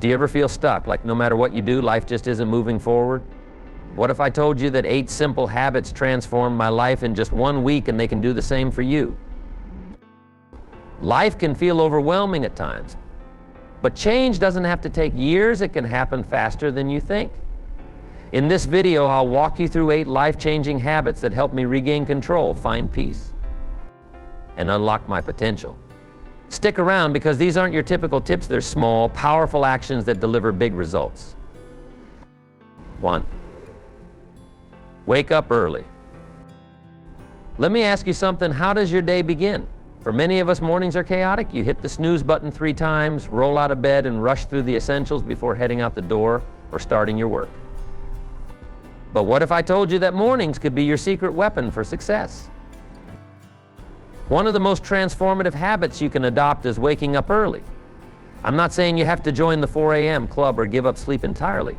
Do you ever feel stuck, like no matter what you do, life just isn't moving forward? What if I told you that 8 simple habits transformed my life in just 1 week and they can do the same for you? Life can feel overwhelming at times, but change doesn't have to take years. It can happen faster than you think. In this video, I'll walk you through 8 life-changing habits that help me regain control, find peace, and unlock my potential. Stick around because these aren't your typical tips. They're small, powerful actions that deliver big results. 1. Wake up early. Let me ask you something. How does your day begin? For many of us, mornings are chaotic. You hit the snooze button 3 times, roll out of bed, and rush through the essentials before heading out the door or starting your work. But what if I told you that mornings could be your secret weapon for success? One of the most transformative habits you can adopt is waking up early. I'm not saying you have to join the 4 a.m. club or give up sleep entirely.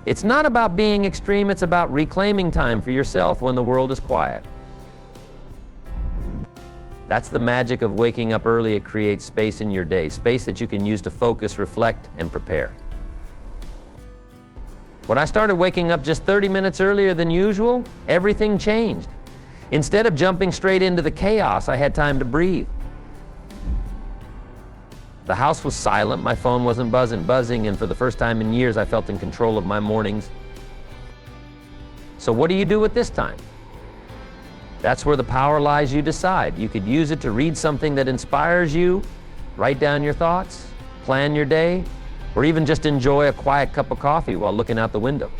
It's not about being extreme, it's about reclaiming time for yourself when the world is quiet. That's the magic of waking up early. It creates space in your day, space that you can use to focus, reflect, and prepare. When I started waking up just 30 minutes earlier than usual, everything changed. Instead of jumping straight into the chaos, I had time to breathe. The house was silent, my phone wasn't buzzing, and for the first time in years, I felt in control of my mornings. So what do you do with this time? That's where the power lies. You decide. You could use it to read something that inspires you, write down your thoughts, plan your day, or even just enjoy a quiet cup of coffee while looking out the window.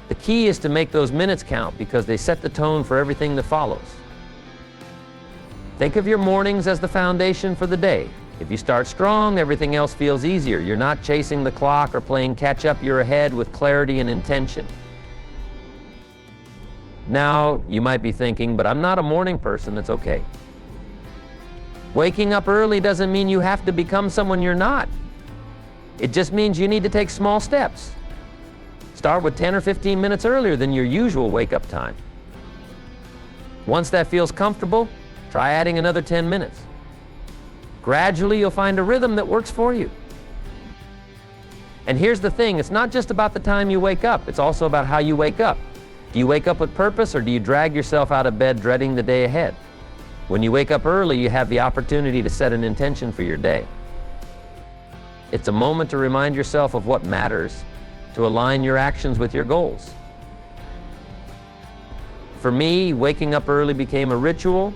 The key is to make those minutes count because they set the tone for everything that follows. Think of your mornings as the foundation for the day. If you start strong, everything else feels easier. You're not chasing the clock or playing catch-up. You're ahead with clarity and intention. Now, you might be thinking, but I'm not a morning person. That's okay. Waking up early doesn't mean you have to become someone you're not. It just means you need to take small steps. Start with 10 or 15 minutes earlier than your usual wake-up time. Once that feels comfortable, try adding another 10 minutes. Gradually, you'll find a rhythm that works for you. And here's the thing, it's not just about the time you wake up, it's also about how you wake up. Do you wake up with purpose, or do you drag yourself out of bed dreading the day ahead? When you wake up early, you have the opportunity to set an intention for your day. It's a moment to remind yourself of what matters, to align your actions with your goals. For me, waking up early became a ritual.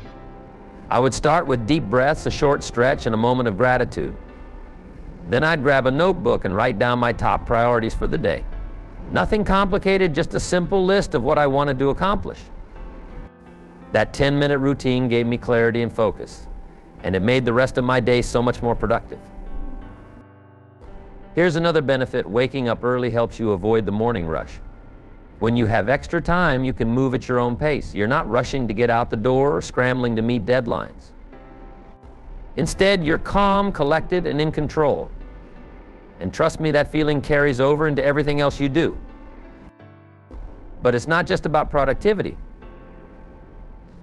I would start with deep breaths, a short stretch, and a moment of gratitude. Then I'd grab a notebook and write down my top priorities for the day. Nothing complicated, just a simple list of what I wanted to accomplish. That 10-minute routine gave me clarity and focus, and it made the rest of my day so much more productive. Here's another benefit. Waking up early helps you avoid the morning rush. When you have extra time, you can move at your own pace. You're not rushing to get out the door or scrambling to meet deadlines. Instead, you're calm, collected, and in control. And trust me, that feeling carries over into everything else you do. But it's not just about productivity.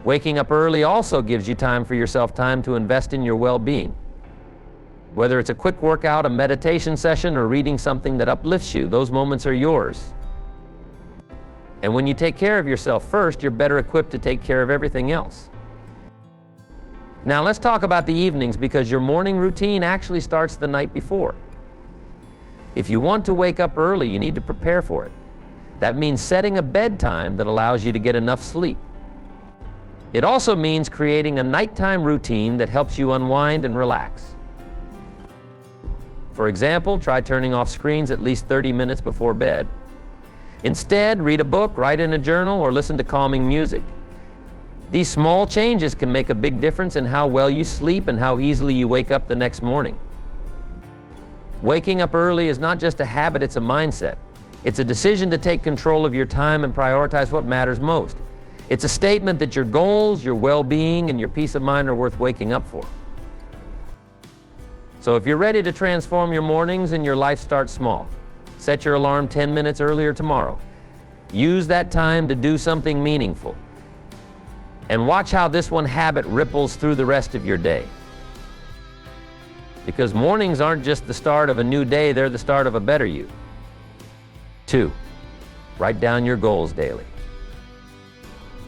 Waking up early also gives you time for yourself, time to invest in your well-being. Whether it's a quick workout, a meditation session, or reading something that uplifts you, those moments are yours. And when you take care of yourself first, you're better equipped to take care of everything else. Now let's talk about the evenings, because your morning routine actually starts the night before. If you want to wake up early, you need to prepare for it. That means setting a bedtime that allows you to get enough sleep. It also means creating a nighttime routine that helps you unwind and relax. For example, try turning off screens at least 30 minutes before bed. Instead, read a book, write in a journal, or listen to calming music. These small changes can make a big difference in how well you sleep and how easily you wake up the next morning. Waking up early is not just a habit, it's a mindset. It's a decision to take control of your time and prioritize what matters most. It's a statement that your goals, your well-being, and your peace of mind are worth waking up for. So if you're ready to transform your mornings and your life starts small, set your alarm 10 minutes earlier tomorrow. Use that time to do something meaningful. And watch how this one habit ripples through the rest of your day. Because mornings aren't just the start of a new day, they're the start of a better you. 2, write down your goals daily.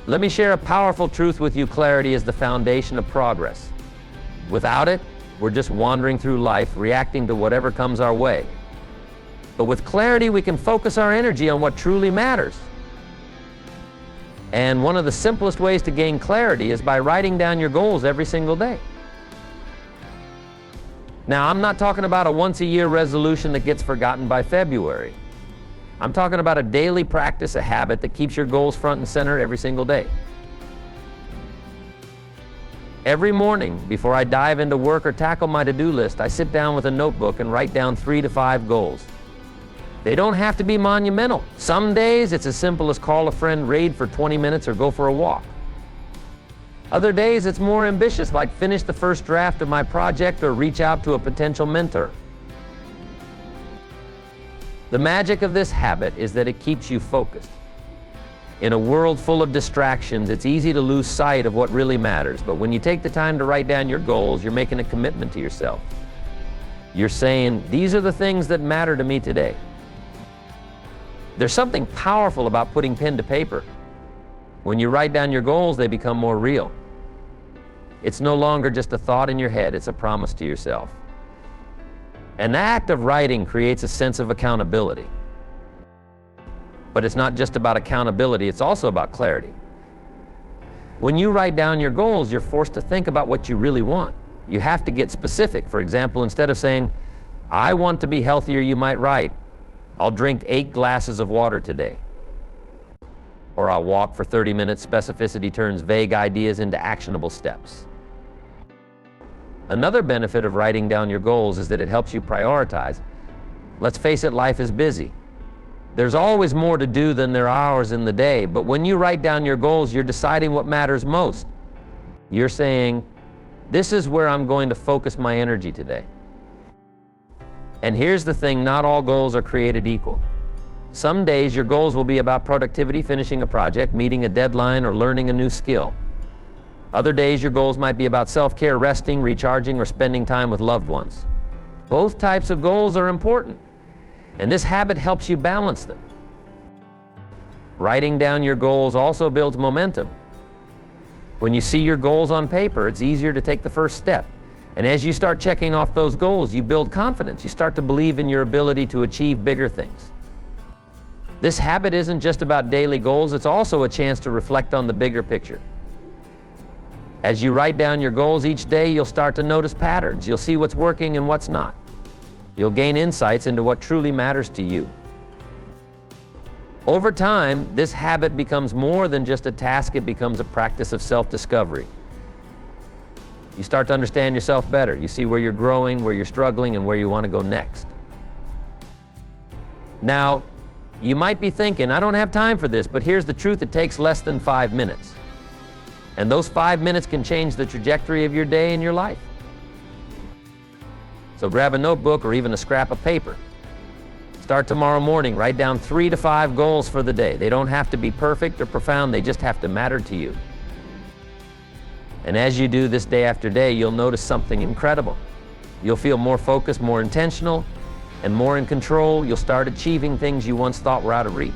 Let me share a powerful truth with you. Clarity is the foundation of progress. Without it, we're just wandering through life, reacting to whatever comes our way. But with clarity, we can focus our energy on what truly matters. And one of the simplest ways to gain clarity is by writing down your goals every single day. Now, I'm not talking about a once-a-year resolution that gets forgotten by February. I'm talking about a daily practice, a habit that keeps your goals front and center every single day. Every morning, before I dive into work or tackle my to-do list, I sit down with a notebook and write down 3 to 5 goals. They don't have to be monumental. Some days, it's as simple as call a friend, raid for 20 minutes, or go for a walk. Other days, it's more ambitious, like finish the first draft of my project or reach out to a potential mentor. The magic of this habit is that it keeps you focused. In a world full of distractions, it's easy to lose sight of what really matters. But when you take the time to write down your goals, you're making a commitment to yourself. You're saying, these are the things that matter to me today. There's something powerful about putting pen to paper. When you write down your goals, they become more real. It's no longer just a thought in your head, it's a promise to yourself. An act of writing creates a sense of accountability. But it's not just about accountability, it's also about clarity. When you write down your goals, you're forced to think about what you really want. You have to get specific. For example, instead of saying, I want to be healthier, you might write, I'll drink 8 glasses of water today. Or I'll walk for 30 minutes. Specificity turns vague ideas into actionable steps. Another benefit of writing down your goals is that it helps you prioritize. Let's face it, life is busy. There's always more to do than there are hours in the day, but when you write down your goals, you're deciding what matters most. You're saying, this is where I'm going to focus my energy today. And here's the thing, not all goals are created equal. Some days your goals will be about productivity, finishing a project, meeting a deadline, or learning a new skill. Other days your goals might be about self-care, resting, recharging, or spending time with loved ones. Both types of goals are important, and this habit helps you balance them. Writing down your goals also builds momentum. When you see your goals on paper, it's easier to take the first step. And as you start checking off those goals, you build confidence. You start to believe in your ability to achieve bigger things. This habit isn't just about daily goals, it's also a chance to reflect on the bigger picture. As you write down your goals each day, you'll start to notice patterns. You'll see what's working and what's not. You'll gain insights into what truly matters to you. Over time, this habit becomes more than just a task, it becomes a practice of self-discovery. You start to understand yourself better. You see where you're growing, where you're struggling, and where you want to go next. Now, you might be thinking, I don't have time for this, but here's the truth, it takes less than 5 minutes. And those 5 minutes can change the trajectory of your day and your life. So grab a notebook or even a scrap of paper. Start tomorrow morning, write down 3 to 5 goals for the day. They don't have to be perfect or profound, they just have to matter to you. And as you do this day after day, you'll notice something incredible. You'll feel more focused, more intentional, and more in control. You'll start achieving things you once thought were out of reach.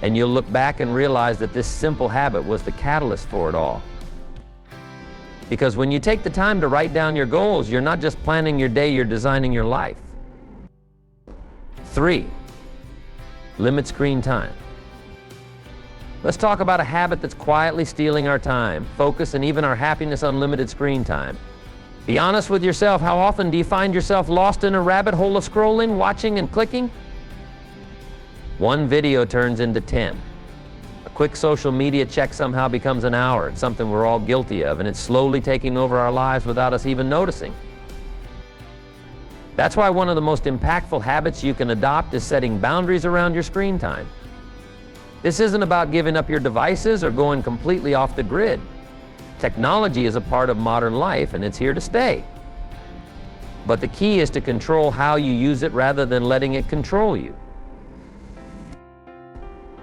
And you'll look back and realize that this simple habit was the catalyst for it all. Because when you take the time to write down your goals, you're not just planning your day, you're designing your life. 3, limit screen time. Let's talk about a habit that's quietly stealing our time, focus, and even our happiness. Unlimited screen time. Be honest with yourself. How often do you find yourself lost in a rabbit hole of scrolling, watching, and clicking? One video turns into 10. A quick social media check somehow becomes an hour. It's something we're all guilty of, and it's slowly taking over our lives without us even noticing. That's why one of the most impactful habits you can adopt is setting boundaries around your screen time. This isn't about giving up your devices or going completely off the grid. Technology is a part of modern life, and it's here to stay. But the key is to control how you use it rather than letting it control you.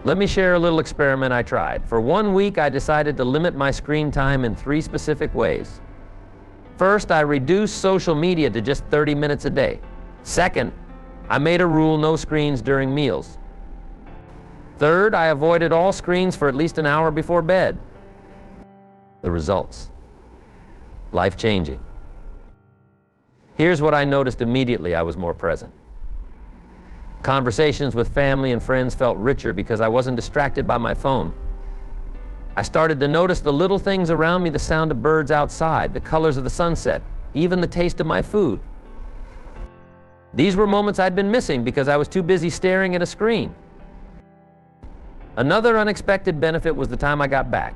Let me share a little experiment I tried. For 1 week, I decided to limit my screen time in 3 specific ways. First, I reduced social media to just 30 minutes a day. Second, I made a rule no screens during meals. Third, I avoided all screens for at least an hour before bed. The results: life-changing. Here's what I noticed immediately: I was more present. Conversations with family and friends felt richer because I wasn't distracted by my phone. I started to notice the little things around me: the sound of birds outside, the colors of the sunset, even the taste of my food. These were moments I'd been missing because I was too busy staring at a screen. Another unexpected benefit was the time I got back.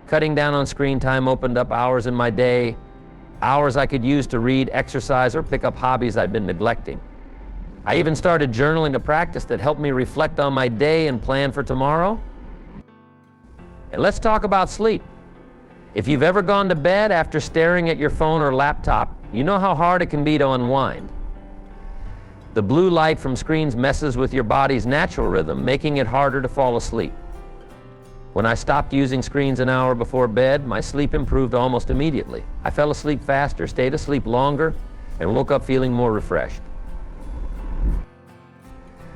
Cutting down on screen time opened up hours in my day, hours I could use to read, exercise, or pick up hobbies I'd been neglecting. I even started journaling, a practice that helped me reflect on my day and plan for tomorrow. And let's talk about sleep. If you've ever gone to bed after staring at your phone or laptop, you know how hard it can be to unwind. The blue light from screens messes with your body's natural rhythm, making it harder to fall asleep. When I stopped using screens an hour before bed, my sleep improved almost immediately. I fell asleep faster, stayed asleep longer, and woke up feeling more refreshed.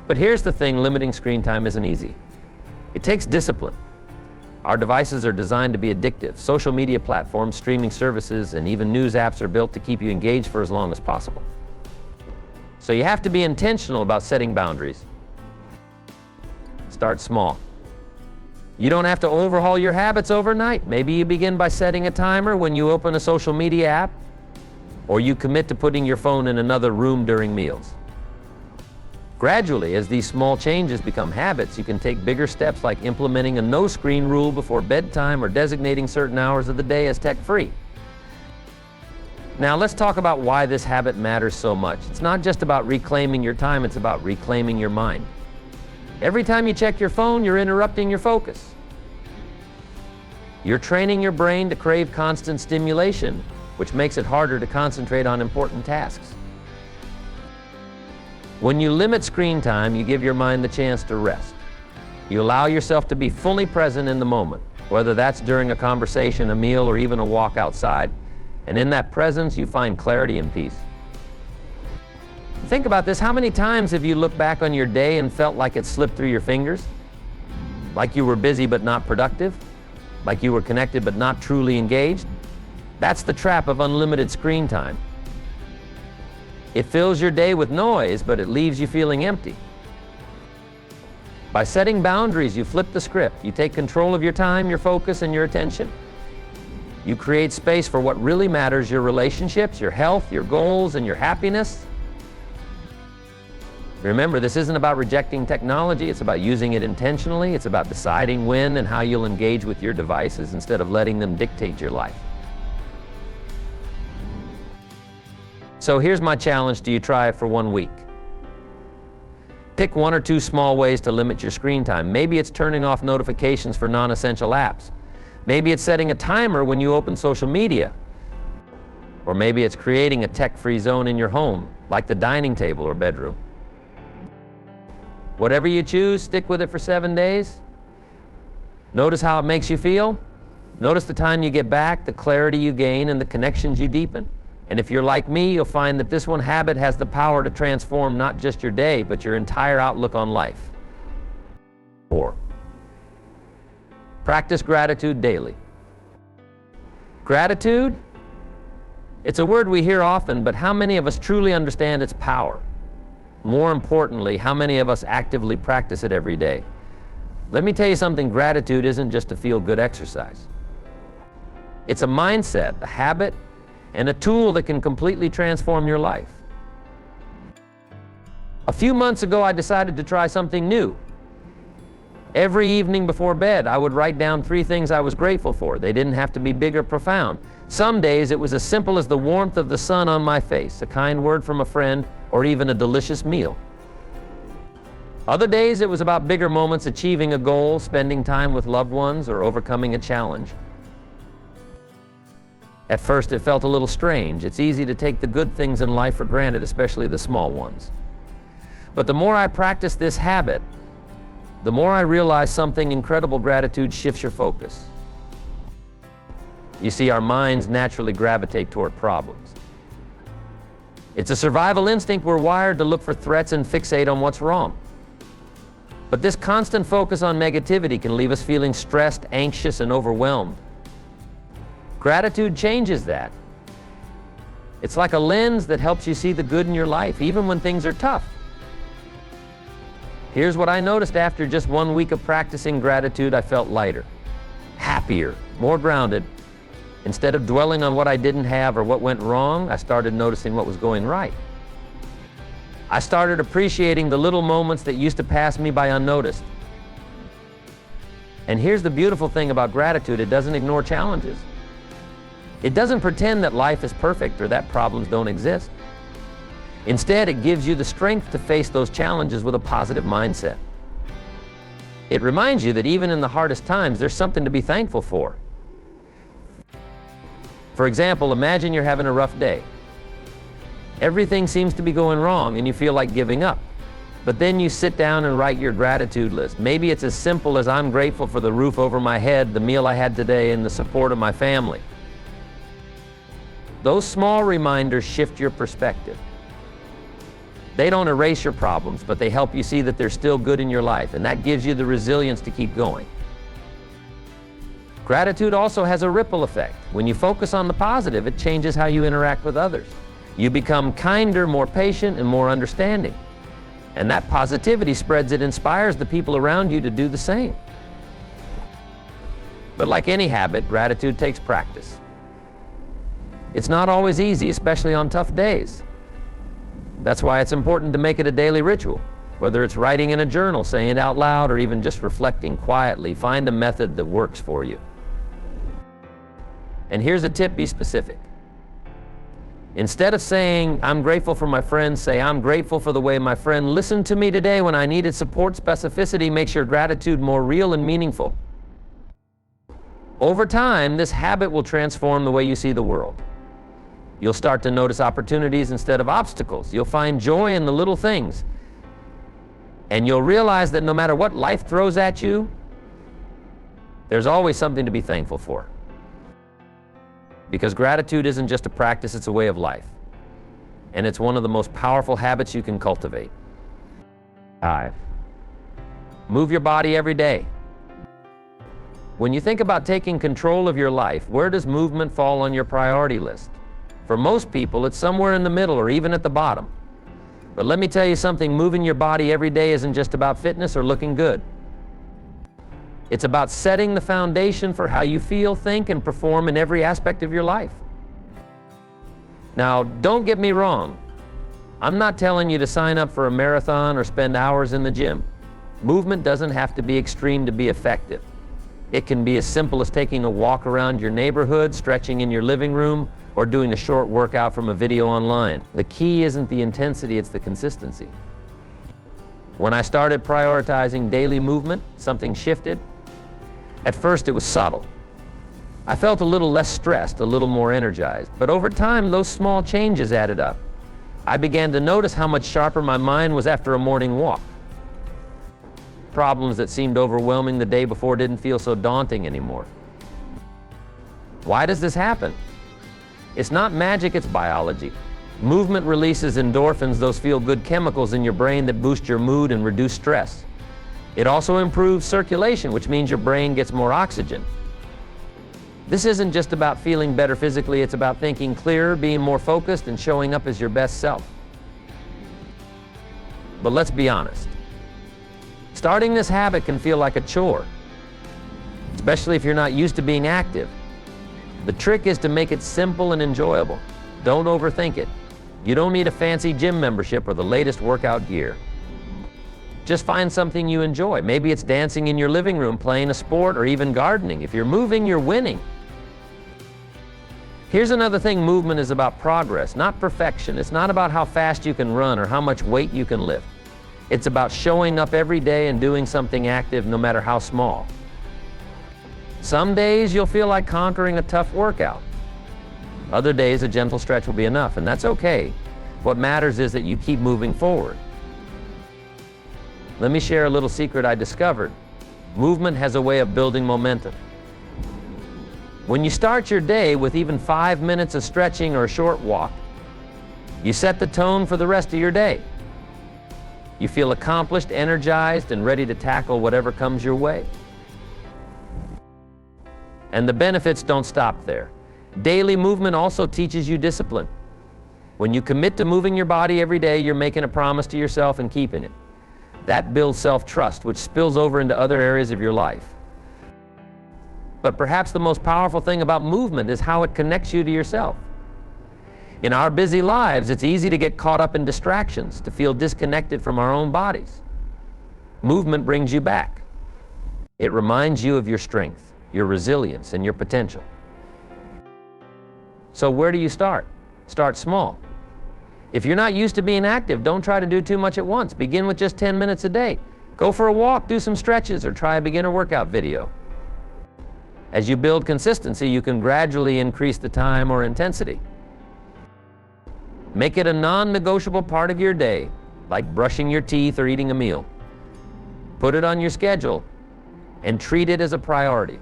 But here's the thing: limiting screen time isn't easy. It takes discipline. Our devices are designed to be addictive. Social media platforms, streaming services, and even news apps are built to keep you engaged for as long as possible. So you have to be intentional about setting boundaries. Start small. You don't have to overhaul your habits overnight. Maybe you begin by setting a timer when you open a social media app, or you commit to putting your phone in another room during meals. Gradually, as these small changes become habits, you can take bigger steps, like implementing a no-screen rule before bedtime or designating certain hours of the day as tech-free. Now let's talk about why this habit matters so much. It's not just about reclaiming your time, it's about reclaiming your mind. Every time you check your phone, you're interrupting your focus. You're training your brain to crave constant stimulation, which makes it harder to concentrate on important tasks. When you limit screen time, you give your mind the chance to rest. You allow yourself to be fully present in the moment, whether that's during a conversation, a meal, or even a walk outside. And in that presence, you find clarity and peace. Think about this: how many times have you looked back on your day and felt like it slipped through your fingers? Like you were busy but not productive? Like you were connected but not truly engaged? That's the trap of unlimited screen time. It fills your day with noise, but it leaves you feeling empty. By setting boundaries, you flip the script. You take control of your time, your focus, and your attention. You create space for what really matters: your relationships, your health, your goals, and your happiness. Remember, this isn't about rejecting technology. It's about using it intentionally. It's about deciding when and how you'll engage with your devices instead of letting them dictate your life. So here's my challenge to you: try it for 1 week. Pick 1 or 2 small ways to limit your screen time. Maybe it's turning off notifications for non-essential apps. Maybe it's setting a timer when you open social media. Or maybe it's creating a tech-free zone in your home, like the dining table or bedroom. Whatever you choose, stick with it for 7 days. Notice how it makes you feel. Notice the time you get back, the clarity you gain, and the connections you deepen. And if you're like me, you'll find that this one habit has the power to transform not just your day, but your entire outlook on life. 4. Practice gratitude daily. Gratitude? It's a word we hear often, but how many of us truly understand its power? More importantly, how many of us actively practice it every day? Let me tell you something: gratitude isn't just a feel-good exercise. It's a mindset, a habit, and a tool that can completely transform your life. A few months ago, I decided to try something new. Every evening before bed, I would write down 3 things I was grateful for. They didn't have to be big or profound. Some days it was as simple as the warmth of the sun on my face, a kind word from a friend, or even a delicious meal. Other days it was about bigger moments: achieving a goal, spending time with loved ones, or overcoming a challenge. At first it felt a little strange. It's easy to take the good things in life for granted, especially the small ones. But the more I practiced this habit, the more I realized something incredible: gratitude shifts your focus. You see, our minds naturally gravitate toward problems. It's a survival instinct. We're wired to look for threats and fixate on what's wrong. But this constant focus on negativity can leave us feeling stressed, anxious, and overwhelmed. Gratitude changes that. It's like a lens that helps you see the good in your life, even when things are tough. Here's what I noticed after just 1 week of practicing gratitude. I felt lighter, happier, more grounded. Instead of dwelling on what I didn't have or what went wrong, I started noticing what was going right. I started appreciating the little moments that used to pass me by unnoticed. And here's the beautiful thing about gratitude: it doesn't ignore challenges. It doesn't pretend that life is perfect or that problems don't exist. Instead, it gives you the strength to face those challenges with a positive mindset. It reminds you that even in the hardest times, there's something to be thankful for. For example, imagine you're having a rough day. Everything seems to be going wrong and you feel like giving up. But then you sit down and write your gratitude list. Maybe it's as simple as: I'm grateful for the roof over my head, the meal I had today, and the support of my family. Those small reminders shift your perspective. They don't erase your problems, but they help you see that there's still good in your life, and that gives you the resilience to keep going. Gratitude also has a ripple effect. When you focus on the positive, it changes how you interact with others. You become kinder, more patient, and more understanding. And that positivity spreads. It inspires the people around you to do the same. But like any habit, gratitude takes practice. It's not always easy, especially on tough days. That's why it's important to make it a daily ritual. Whether it's writing in a journal, saying it out loud, or even just reflecting quietly, find a method that works for you. And here's a tip: be specific. Instead of saying, "I'm grateful for my friend," say, "I'm grateful for the way my friend listened to me today when I needed support." Specificity makes your gratitude more real and meaningful. Over time, this habit will transform the way you see the world. You'll start to notice opportunities instead of obstacles. You'll find joy in the little things. And you'll realize that no matter what life throws at you, there's always something to be thankful for. Because gratitude isn't just a practice, it's a way of life. And it's one of the most powerful habits you can cultivate. 5. Move your body every day. When you think about taking control of your life, where does movement fall on your priority list? For most people, it's somewhere in the middle or even at the bottom. But let me tell you something: moving your body every day isn't just about fitness or looking good. It's about setting the foundation for how you feel, think, and perform in every aspect of your life. Now, don't get me wrong. I'm not telling you to sign up for a marathon or spend hours in the gym. Movement doesn't have to be extreme to be effective. It can be as simple as taking a walk around your neighborhood, stretching in your living room, or doing a short workout from a video online. The key isn't the intensity, it's the consistency. When I started prioritizing daily movement, something shifted. At first, it was subtle. I felt a little less stressed, a little more energized. But over time, those small changes added up. I began to notice how much sharper my mind was after a morning walk. Problems that seemed overwhelming the day before didn't feel so daunting anymore. Why does this happen? It's not magic, it's biology. Movement releases endorphins, those feel-good chemicals in your brain that boost your mood and reduce stress. It also improves circulation, which means your brain gets more oxygen. This isn't just about feeling better physically, it's about thinking clearer, being more focused, and showing up as your best self. But let's be honest. Starting this habit can feel like a chore, especially if you're not used to being active. The trick is to make it simple and enjoyable. Don't overthink it. You don't need a fancy gym membership or the latest workout gear. Just find something you enjoy. Maybe it's dancing in your living room, playing a sport, or even gardening. If you're moving, you're winning. Here's another thing: movement is about progress, not perfection. It's not about how fast you can run or how much weight you can lift. It's about showing up every day and doing something active, no matter how small. Some days you'll feel like conquering a tough workout. Other days a gentle stretch will be enough, and that's okay. What matters is that you keep moving forward. Let me share a little secret I discovered. Movement has a way of building momentum. When you start your day with even 5 minutes of stretching or a short walk, you set the tone for the rest of your day. You feel accomplished, energized, and ready to tackle whatever comes your way. And the benefits don't stop there. Daily movement also teaches you discipline. When you commit to moving your body every day, you're making a promise to yourself and keeping it. That builds self-trust, which spills over into other areas of your life. But perhaps the most powerful thing about movement is how it connects you to yourself. In our busy lives, it's easy to get caught up in distractions, to feel disconnected from our own bodies. Movement brings you back. It reminds you of your strength, your resilience, and your potential. So where do you start? Start small. If you're not used to being active, don't try to do too much at once. Begin with just 10 minutes a day. Go for a walk, do some stretches, or try a beginner workout video. As you build consistency, you can gradually increase the time or intensity. Make it a non-negotiable part of your day, like brushing your teeth or eating a meal. Put it on your schedule and treat it as a priority.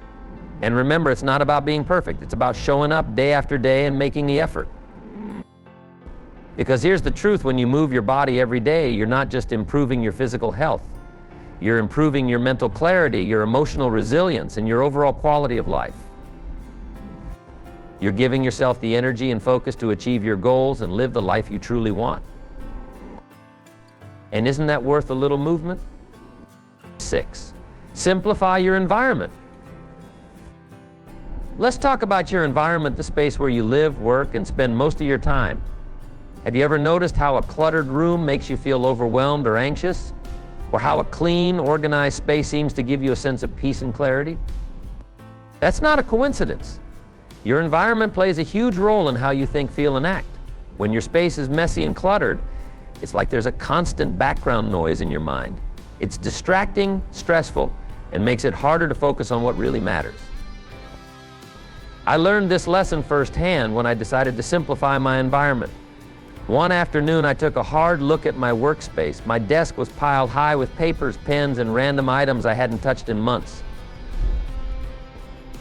And remember, it's not about being perfect. It's about showing up day after day and making the effort. Because here's the truth, when you move your body every day, you're not just improving your physical health. You're improving your mental clarity, your emotional resilience, and your overall quality of life. You're giving yourself the energy and focus to achieve your goals and live the life you truly want. And isn't that worth a little movement? 6, simplify your environment. Let's talk about your environment, the space where you live, work, and spend most of your time. Have you ever noticed how a cluttered room makes you feel overwhelmed or anxious? Or how a clean, organized space seems to give you a sense of peace and clarity? That's not a coincidence. Your environment plays a huge role in how you think, feel, and act. When your space is messy and cluttered, it's like there's a constant background noise in your mind. It's distracting, stressful, and makes it harder to focus on what really matters. I learned this lesson firsthand when I decided to simplify my environment. One afternoon, I took a hard look at my workspace. My desk was piled high with papers, pens, and random items I hadn't touched in months.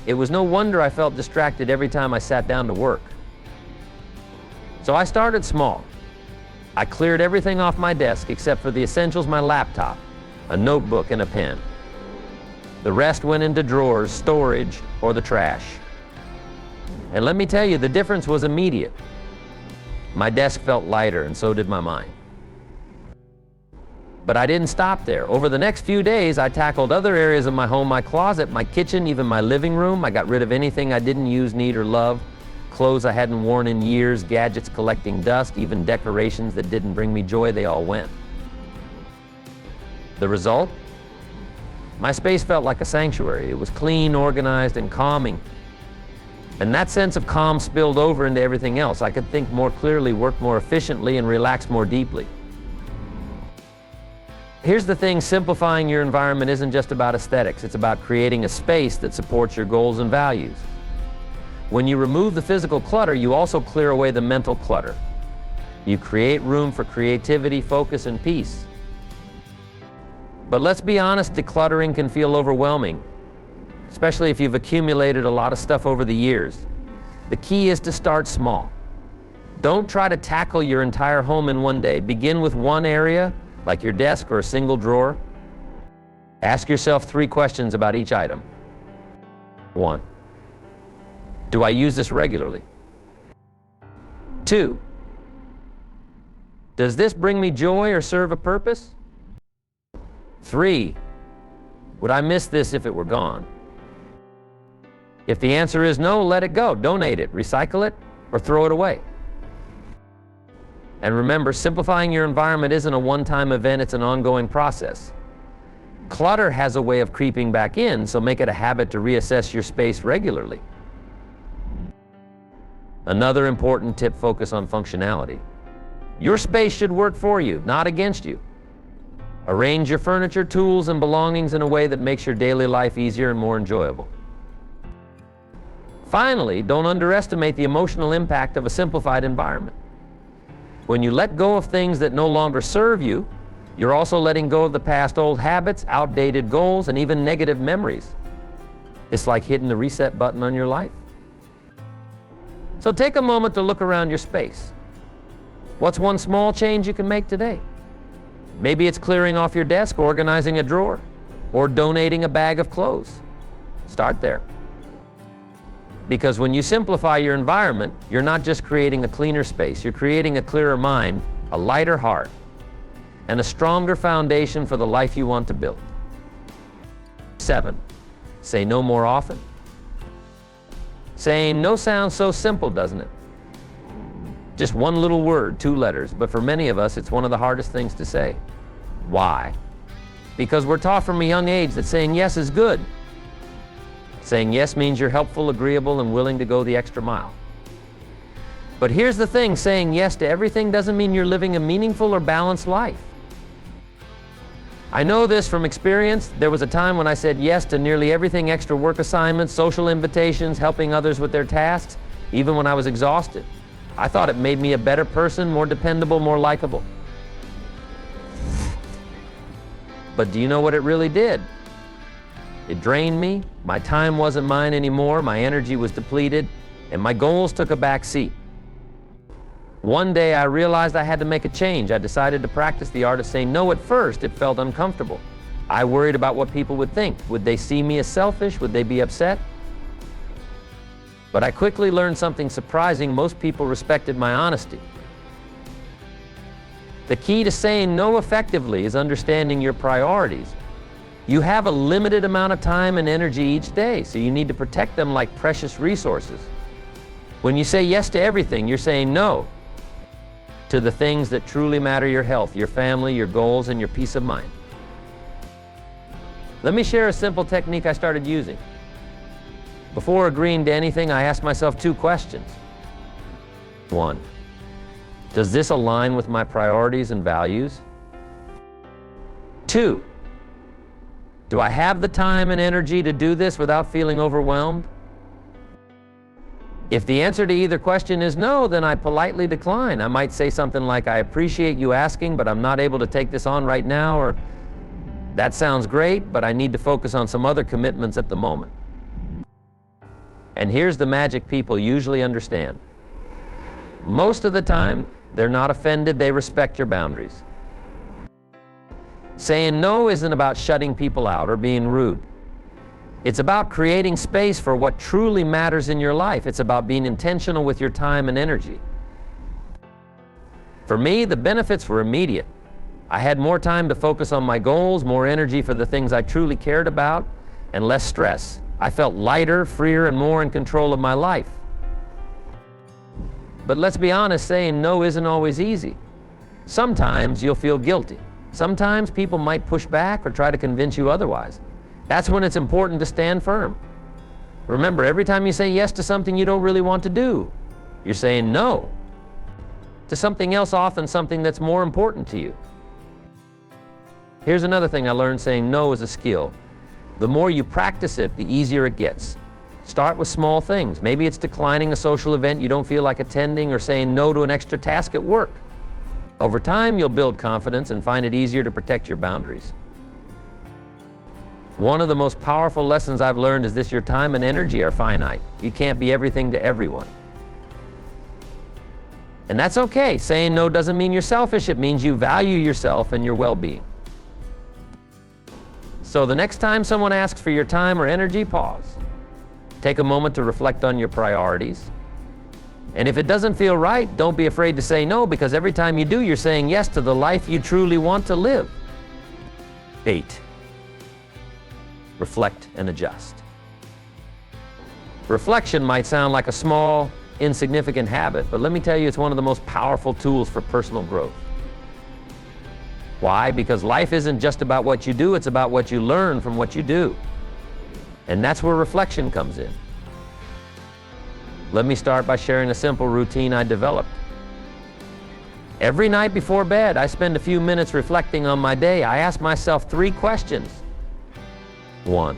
It was no wonder I felt distracted every time I sat down to work. So I started small. I cleared everything off my desk except for the essentials: my laptop, a notebook, and a pen. The rest went into drawers, storage, or the trash. And let me tell you, the difference was immediate. My desk felt lighter, and so did my mind. But I didn't stop there. Over the next few days, I tackled other areas of my home: my closet, my kitchen, even my living room. I got rid of anything I didn't use, need, or love. Clothes I hadn't worn in years, gadgets collecting dust, even decorations that didn't bring me joy, they all went. The result? My space felt like a sanctuary. It was clean, organized, and calming. And that sense of calm spilled over into everything else. I could think more clearly, work more efficiently, and relax more deeply. Here's the thing: simplifying your environment isn't just about aesthetics. It's about creating a space that supports your goals and values. When you remove the physical clutter, you also clear away the mental clutter. You create room for creativity, focus, and peace. But let's be honest, decluttering can feel overwhelming, especially if you've accumulated a lot of stuff over the years. The key is to start small. Don't try to tackle your entire home in one day. Begin with one area, like your desk or a single drawer. Ask yourself 3 questions about each item. 1, do I use this regularly? 2, does this bring me joy or serve a purpose? 3, would I miss this if it were gone? If the answer is no, let it go. Donate it, recycle it, or throw it away. And remember, simplifying your environment isn't a one-time event, it's an ongoing process. Clutter has a way of creeping back in, so make it a habit to reassess your space regularly. Another important tip: focus on functionality. Your space should work for you, not against you. Arrange your furniture, tools, and belongings in a way that makes your daily life easier and more enjoyable. Finally, don't underestimate the emotional impact of a simplified environment. When you let go of things that no longer serve you, you're also letting go of the past old habits, outdated goals, and even negative memories. It's like hitting the reset button on your life. So take a moment to look around your space. What's one small change you can make today? Maybe it's clearing off your desk, organizing a drawer, or donating a bag of clothes. Start there. Because when you simplify your environment, you're not just creating a cleaner space, you're creating a clearer mind, a lighter heart, and a stronger foundation for the life you want to build. 7, say no more often. Saying no sounds so simple, doesn't it? Just one little word, 2 letters, but for many of us, it's one of the hardest things to say. Why? Because we're taught from a young age that saying yes is good. Saying yes means you're helpful, agreeable, and willing to go the extra mile. But here's the thing, saying yes to everything doesn't mean you're living a meaningful or balanced life. I know this from experience. There was a time when I said yes to nearly everything: extra work assignments, social invitations, helping others with their tasks, even when I was exhausted. I thought it made me a better person, more dependable, more likable. But do you know what it really did? It drained me, my time wasn't mine anymore, my energy was depleted, and my goals took a back seat. One day I realized I had to make a change. I decided to practice the art of saying no. At first, it felt uncomfortable. I worried about what people would think. Would they see me as selfish? Would they be upset? But I quickly learned something surprising. Most people respected my honesty. The key to saying no effectively is understanding your priorities. You have a limited amount of time and energy each day, so you need to protect them like precious resources. When you say yes to everything, you're saying no to the things that truly matter: your health, your family, your goals, and your peace of mind. Let me share a simple technique I started using. Before agreeing to anything, I asked myself 2 questions. 1, does this align with my priorities and values? 2, do I have the time and energy to do this without feeling overwhelmed? If the answer to either question is no, then I politely decline. I might say something like, I appreciate you asking, but I'm not able to take this on right now, or that sounds great, but I need to focus on some other commitments at the moment. And here's the magic people usually understand. Most of the time, they're not offended, they respect your boundaries. Saying no isn't about shutting people out or being rude. It's about creating space for what truly matters in your life. It's about being intentional with your time and energy. For me, the benefits were immediate. I had more time to focus on my goals, more energy for the things I truly cared about, and less stress. I felt lighter, freer, and more in control of my life. But let's be honest, saying no isn't always easy. Sometimes you'll feel guilty. Sometimes people might push back or try to convince you otherwise. That's when it's important to stand firm. Remember, every time you say yes to something you don't really want to do, you're saying no to something else, often something that's more important to you. Here's another thing I learned: saying no is a skill. The more you practice it, the easier it gets. Start with small things. Maybe it's declining a social event you don't feel like attending, or saying no to an extra task at work. Over time, you'll build confidence and find it easier to protect your boundaries. One of the most powerful lessons I've learned is this: your time and energy are finite. You can't be everything to everyone. And that's okay. Saying no doesn't mean you're selfish. It means you value yourself and your well-being. So the next time someone asks for your time or energy, pause. Take a moment to reflect on your priorities. And if it doesn't feel right, don't be afraid to say no, because every time you do, you're saying yes to the life you truly want to live. 8, reflect and adjust. Reflection might sound like a small, insignificant habit, but let me tell you, it's one of the most powerful tools for personal growth. Why? Because life isn't just about what you do, it's about what you learn from what you do. And that's where reflection comes in. Let me start by sharing a simple routine I developed. Every night before bed, I spend a few minutes reflecting on my day. I ask myself 3 questions. 1,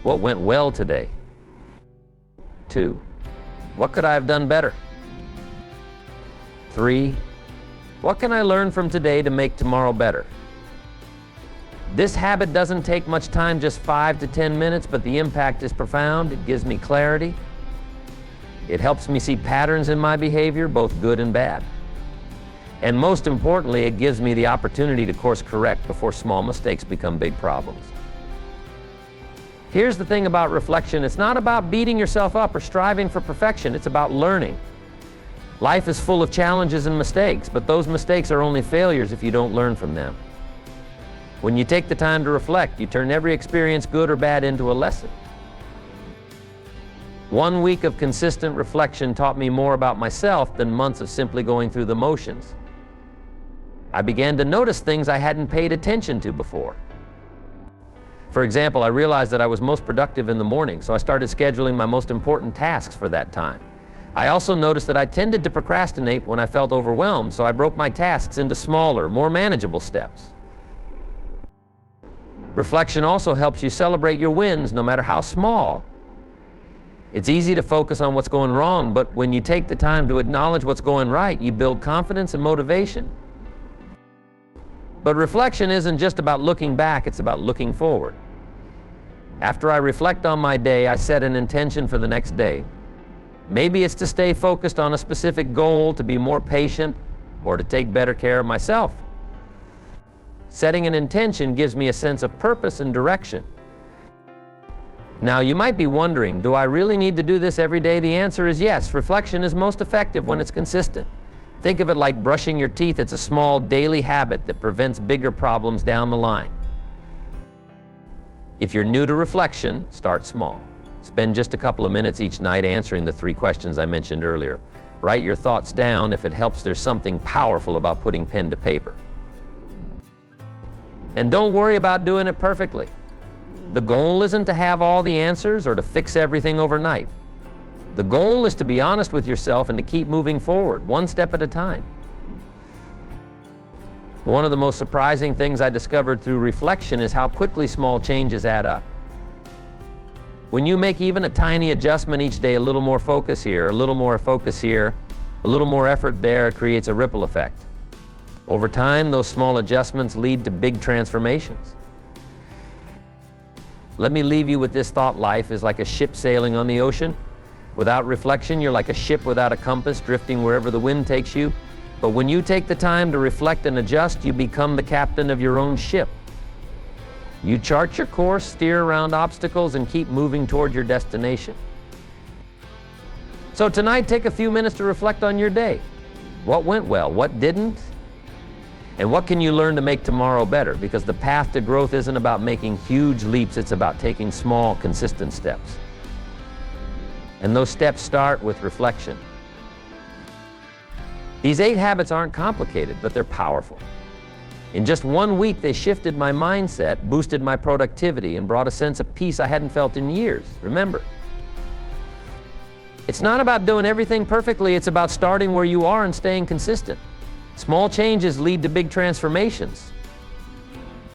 what went well today? 2, what could I have done better? 3, what can I learn from today to make tomorrow better? This habit doesn't take much time, just 5 to 10 minutes, but the impact is profound. It gives me clarity. It helps me see patterns in my behavior, both good and bad. And most importantly, it gives me the opportunity to course correct before small mistakes become big problems. Here's the thing about reflection. It's not about beating yourself up or striving for perfection. It's about learning. Life is full of challenges and mistakes, but those mistakes are only failures if you don't learn from them. When you take the time to reflect, you turn every experience, good or bad, into a lesson. 1 week of consistent reflection taught me more about myself than months of simply going through the motions. I began to notice things I hadn't paid attention to before. For example, I realized that I was most productive in the morning, so I started scheduling my most important tasks for that time. I also noticed that I tended to procrastinate when I felt overwhelmed, so I broke my tasks into smaller, more manageable steps. Reflection also helps you celebrate your wins, no matter how small. It's easy to focus on what's going wrong, but when you take the time to acknowledge what's going right, you build confidence and motivation. But reflection isn't just about looking back, it's about looking forward. After I reflect on my day, I set an intention for the next day. Maybe it's to stay focused on a specific goal, to be more patient, or to take better care of myself. Setting an intention gives me a sense of purpose and direction. Now, you might be wondering, do I really need to do this every day? The answer is yes. Reflection is most effective when it's consistent. Think of it like brushing your teeth. It's a small daily habit that prevents bigger problems down the line. If you're new to reflection, start small. Spend just a couple of minutes each night answering the 3 questions I mentioned earlier. Write your thoughts down. If it helps, there's something powerful about putting pen to paper. And don't worry about doing it perfectly. The goal isn't to have all the answers or to fix everything overnight. The goal is to be honest with yourself and to keep moving forward, one step at a time. One of the most surprising things I discovered through reflection is how quickly small changes add up. When you make even a tiny adjustment each day, a little more focus here, a little more focus here, a little more effort there, it creates a ripple effect. Over time, those small adjustments lead to big transformations. Let me leave you with this thought: life is like a ship sailing on the ocean. Without reflection, you're like a ship without a compass, drifting wherever the wind takes you. But when you take the time to reflect and adjust, you become the captain of your own ship. You chart your course, steer around obstacles, and keep moving toward your destination. So tonight, take a few minutes to reflect on your day. What went well? What didn't? And what can you learn to make tomorrow better? Because the path to growth isn't about making huge leaps, it's about taking small, consistent steps. And those steps start with reflection. These 8 habits aren't complicated, but they're powerful. In just 1 week, they shifted my mindset, boosted my productivity, and brought a sense of peace I hadn't felt in years. Remember, it's not about doing everything perfectly, it's about starting where you are and staying consistent. Small changes lead to big transformations.